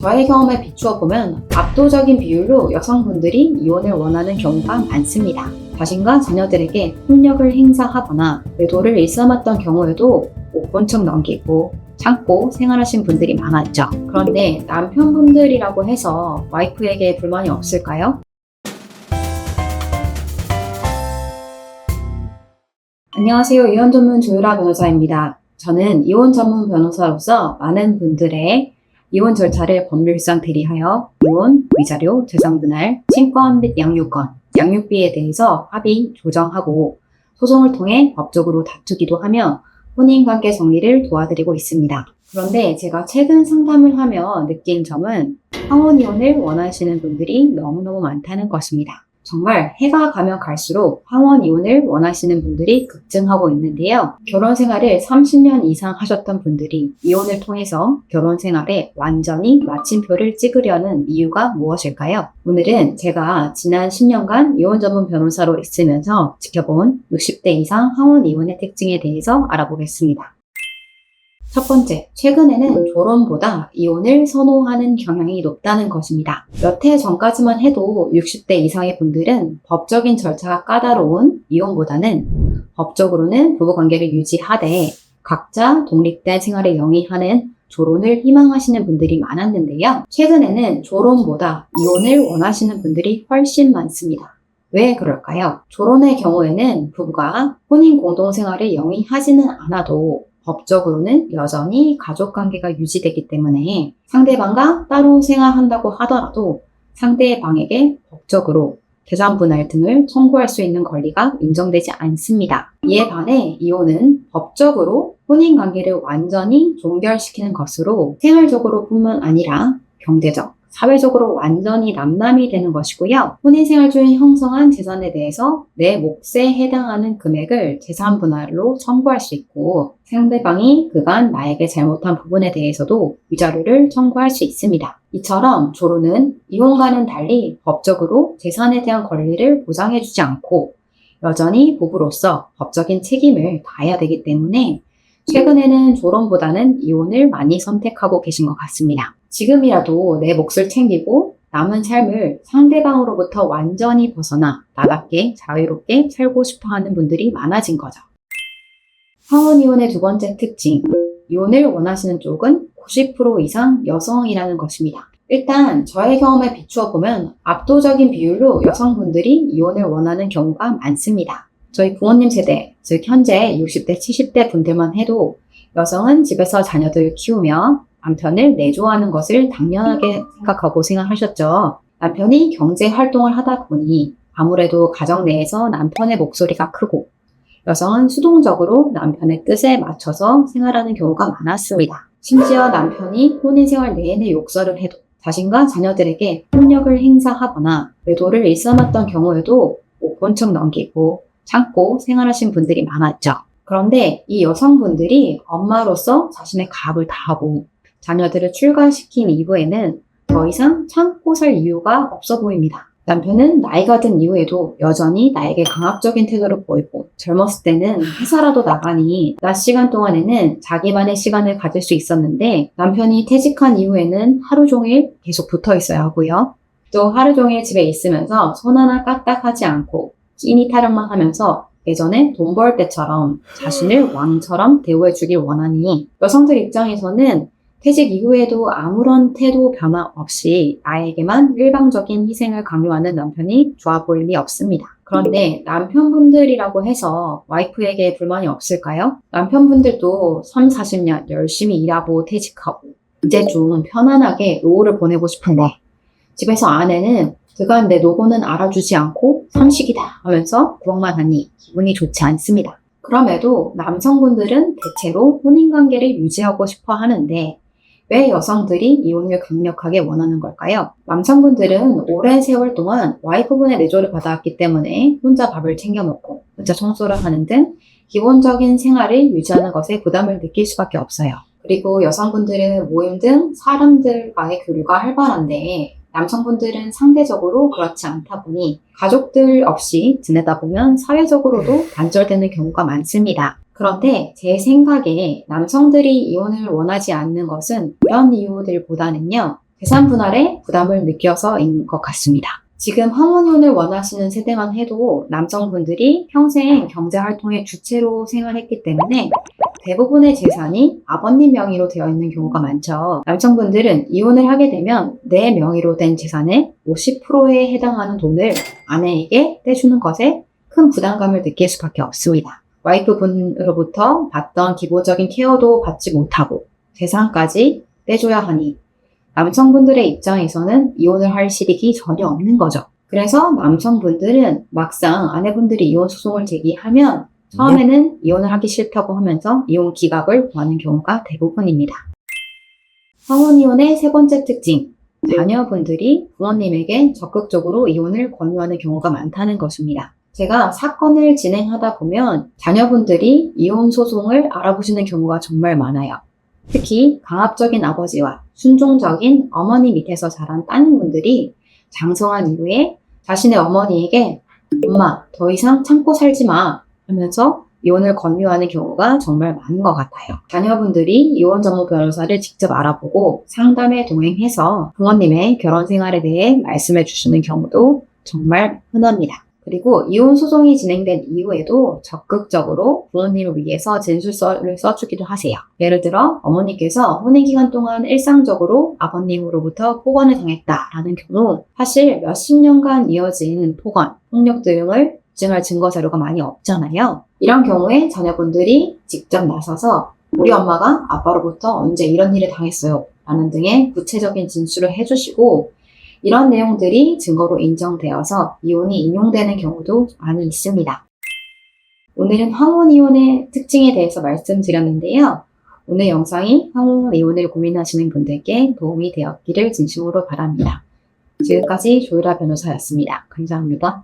저의 경험에 비추어 보면 압도적인 비율로 여성분들이 이혼을 원하는 경우가 많습니다. 자신과 자녀들에게 폭력을 행사하거나 외도를 일삼았던 경우에도 못 본 척 넘기고 참고 생활하신 분들이 많았죠. 그런데 남편분들이라고 해서 와이프에게 불만이 없을까요? 안녕하세요. 이혼 전문 조유라 변호사입니다. 저는 이혼 전문 변호사로서 많은 분들의 이혼 절차를 법률상 대리하여 이혼, 위자료, 재산분할, 친권 및 양육권, 양육비에 대해서 합의, 조정하고 소송을 통해 법적으로 다투기도 하며 혼인관계 정리를 도와드리고 있습니다. 그런데 제가 최근 상담을 하며 느낀 점은 황혼이혼을 원하시는 분들이 너무너무 많다는 것입니다. 정말 해가 가면 갈수록 황혼이혼을 원하시는 분들이 급증하고 있는데요. 결혼 생활을 30년 이상 하셨던 분들이 이혼을 통해서 결혼 생활에 완전히 마침표를 찍으려는 이유가 무엇일까요? 오늘은 제가 지난 10년간 이혼 전문 변호사로 있으면서 지켜본 60대 이상 황혼이혼의 특징에 대해서 알아보겠습니다. 첫 번째, 최근에는 졸혼보다 이혼을 선호하는 경향이 높다는 것입니다. 몇 해 전까지만 해도 60대 이상의 분들은 법적인 절차가 까다로운 이혼보다는 법적으로는 부부관계를 유지하되 각자 독립된 생활에 영위하는 졸혼을 희망하시는 분들이 많았는데요. 최근에는 졸혼보다 이혼을 원하시는 분들이 훨씬 많습니다. 왜 그럴까요? 졸혼의 경우에는 부부가 혼인 공동생활을 영위하지는 않아도 법적으로는 여전히 가족관계가 유지되기 때문에 상대방과 따로 생활한다고 하더라도 상대방에게 법적으로 재산분할 등을 청구할 수 있는 권리가 인정되지 않습니다. 이에 반해 이혼은 법적으로 혼인관계를 완전히 종결시키는 것으로 생활적으로 뿐만 아니라 경제적, 사회적으로 완전히 남남이 되는 것이고요. 혼인생활 중 형성한 재산에 대해서 내 몫에 해당하는 금액을 재산분할로 청구할 수 있고 상대방이 그간 나에게 잘못한 부분에 대해서도 위자료를 청구할 수 있습니다. 이처럼 졸혼은 이혼과는 달리 법적으로 재산에 대한 권리를 보장해주지 않고 여전히 부부로서 법적인 책임을 다해야 되기 때문에 최근에는 졸혼보다는 이혼을 많이 선택하고 계신 것 같습니다. 지금이라도 내 몫을 챙기고 남은 삶을 상대방으로부터 완전히 벗어나 나답게 자유롭게 살고 싶어하는 분들이 많아진 거죠. 황혼이혼의 두 번째 특징, 이혼을 원하시는 쪽은 90% 이상 여성이라는 것입니다. 일단 저의 경험에 비추어 보면 압도적인 비율로 여성분들이 이혼을 원하는 경우가 많습니다. 저희 부모님 세대, 즉 현재 60대, 70대 분들만 해도 여성은 집에서 자녀들을 키우며 남편을 내조하는 것을 당연하게 생각하고 생활하셨죠. 남편이 경제 활동을 하다 보니 아무래도 가정 내에서 남편의 목소리가 크고 여성은 수동적으로 남편의 뜻에 맞춰서 생활하는 경우가 많았습니다. 심지어 남편이 혼인생활 내내 욕설을 해도 자신과 자녀들에게 폭력을 행사하거나 외도를 일삼았던 경우에도 못 본 척 넘기고 참고 생활하신 분들이 많았죠. 그런데 이 여성분들이 엄마로서 자신의 가업을 다하고 자녀들을 출가시킨 이후에는 더 이상 참고 살 이유가 없어 보입니다. 남편은 나이가 든 이후에도 여전히 나에게 강압적인 태도를 보이고 젊었을 때는 회사라도 나가니 낮 시간 동안에는 자기만의 시간을 가질 수 있었는데 남편이 퇴직한 이후에는 하루 종일 계속 붙어 있어야 하고요. 또 하루 종일 집에 있으면서 손 하나 까딱하지 않고 끼니 타령만 하면서 예전에 돈 벌 때처럼 자신을 왕처럼 대우해주길 원하니 여성들 입장에서는 퇴직 이후에도 아무런 태도 변화 없이 나에게만 일방적인 희생을 강요하는 남편이 좋아 보일 리 없습니다. 그런데 남편분들이라고 해서 와이프에게 불만이 없을까요? 남편분들도 3, 40년 열심히 일하고 퇴직하고 이제 좀 편안하게 노후를 보내고 싶은데 집에서 아내는 그간 내 노고는 알아주지 않고 삼식이다 하면서 부엌만 하니 기분이 좋지 않습니다. 그럼에도 남성분들은 대체로 혼인관계를 유지하고 싶어 하는데 왜 여성들이 이혼을 강력하게 원하는 걸까요? 남성분들은 오랜 세월 동안 와이프분의 내조를 받아왔기 때문에 혼자 밥을 챙겨 먹고 혼자 청소를 하는 등 기본적인 생활을 유지하는 것에 부담을 느낄 수밖에 없어요. 그리고 여성분들은 모임 등 사람들과의 교류가 활발한데 남성분들은 상대적으로 그렇지 않다 보니 가족들 없이 지내다 보면 사회적으로도 단절되는 경우가 많습니다. 그런데 제 생각에 남성들이 이혼을 원하지 않는 것은 이런 이유들보다는요. 재산 분할에 부담을 느껴서인 것 같습니다. 지금 황혼이혼을 원하시는 세대만 해도 남성분들이 평생 경제활동의 주체로 생활했기 때문에 대부분의 재산이 아버님 명의로 되어 있는 경우가 많죠. 남성분들은 이혼을 하게 되면 내 명의로 된 재산의 50%에 해당하는 돈을 아내에게 떼주는 것에 큰 부담감을 느낄 수밖에 없습니다. 와이프분으로부터 받던 기본적인 케어도 받지 못하고 재산까지 떼줘야 하니 남성분들의 입장에서는 이혼을 할 실익이 전혀 없는 거죠. 그래서 남성분들은 막상 아내분들이 이혼 소송을 제기하면 처음에는 이혼을 하기 싫다고 하면서 이혼 기각을 구하는 경우가 대부분입니다. 황혼이혼의 세 번째 특징, 자녀분들이 부모님에게 적극적으로 이혼을 권유하는 경우가 많다는 것입니다. 제가 사건을 진행하다 보면 자녀분들이 이혼 소송을 알아보시는 경우가 정말 많아요. 특히 강압적인 아버지와 순종적인 어머니 밑에서 자란 따님분들이 장성한 이후에 자신의 어머니에게 엄마, 더 이상 참고 살지 마 하면서 이혼을 권유하는 경우가 정말 많은 것 같아요. 자녀분들이 이혼 전문 변호사를 직접 알아보고 상담에 동행해서 부모님의 결혼 생활에 대해 말씀해 주시는 경우도 정말 흔합니다. 그리고 이혼 소송이 진행된 이후에도 적극적으로 부모님을 위해서 진술서를 써주기도 하세요. 예를 들어 어머니께서 혼인 기간 동안 일상적으로 아버님으로부터 폭언을 당했다라는 경우 사실 몇십 년간 이어진 폭언, 폭력 등을 입증할 증거 자료가 많이 없잖아요. 이런 경우에 자녀분들이 직접 나서서 우리 엄마가 아빠로부터 언제 이런 일을 당했어요 라는 등의 구체적인 진술을 해주시고 이런 내용들이 증거로 인정되어서 이혼이 인용되는 경우도 많이 있습니다. 오늘은 황혼이혼의 특징에 대해서 말씀드렸는데요. 오늘 영상이 황혼이혼을 고민하시는 분들께 도움이 되었기를 진심으로 바랍니다. 지금까지 조유라 변호사였습니다. 감사합니다.